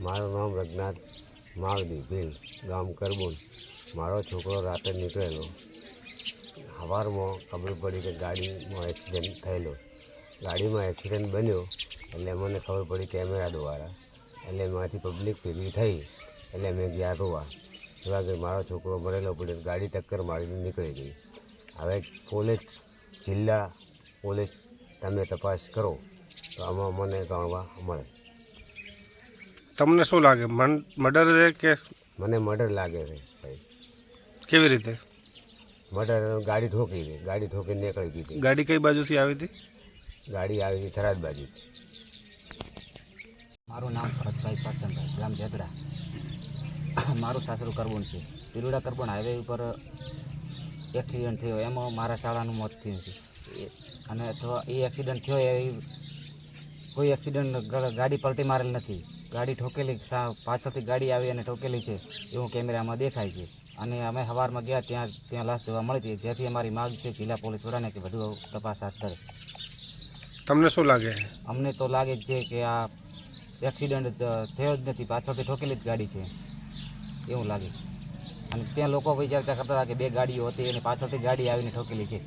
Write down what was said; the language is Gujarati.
મારું નામ રઘનાથ માવડી ભીલ, ગામ કરબુલ. મારો છોકરો રાતે નીકળેલો. સવારમાં ખબર પડી કે ગાડીમાં એક્સિડન્ટ થયેલો. ગાડીમાં એક્સિડન્ટ બન્યો એટલે મને ખબર પડી કેમેરા દ્વારા. એટલે એમાંથી પબ્લિક ભેગી થઈ એટલે મેં ગયા રોવા કે મારો છોકરો મરેલો પડ્યો. ગાડી ટક્કર મારીને નીકળી ગઈ. હવે પોલીસ, જિલ્લા પોલીસ તમે તપાસ કરો તો આમાં મને જાણવા મળે. તમને શું લાગે, મર્ડર છે કે? મને મર્ડર લાગે છે સાહેબ. કેવી રીતે? મર્ડર, ગાડી ઠોકીને નીકળી ગઈ. ગાડી કઈ બાજુથી આવી હતી? ગાડી આવી હતી થરાદ બાજુ. મારું નામ ભરતભાઈ પસંદભાઈ, ગામ ઝઘડા. મારું સાસરું કરબુન છે. પિરુડા કરબુન હાઈવે ઉપર એક્સિડન્ટ થયો, એમાં મારા શાળાનું મોત થયું છે. અને અથવા એ એક્સિડન્ટ થયો એ કોઈ એક્સિડન્ટ ગાડી પલટી મારેલ નથી. ગાડી ઠોકેલી, પાછળથી ગાડી આવી અને ઠોકેલી છે એવું કેમેરામાં દેખાય છે. અને અમે સવારમાં ગયા ત્યાં લાશ જોવા મળી હતી, જેથી અમારી માગ છે જિલ્લા પોલીસ વડાને કે વધુ તપાસ હાથ ધરે. તમને શું લાગે? અમને તો લાગે જ છે કે આ એક્સિડન્ટ થયો જ નથી, પાછળથી ઠોકેલી જ ગાડી છે એવું લાગે છે. અને ત્યાં લોકો વિચારતા કરતા હતા કે બે ગાડીઓ હતી અને પાછળથી ગાડી આવીને ઠોકેલી છે.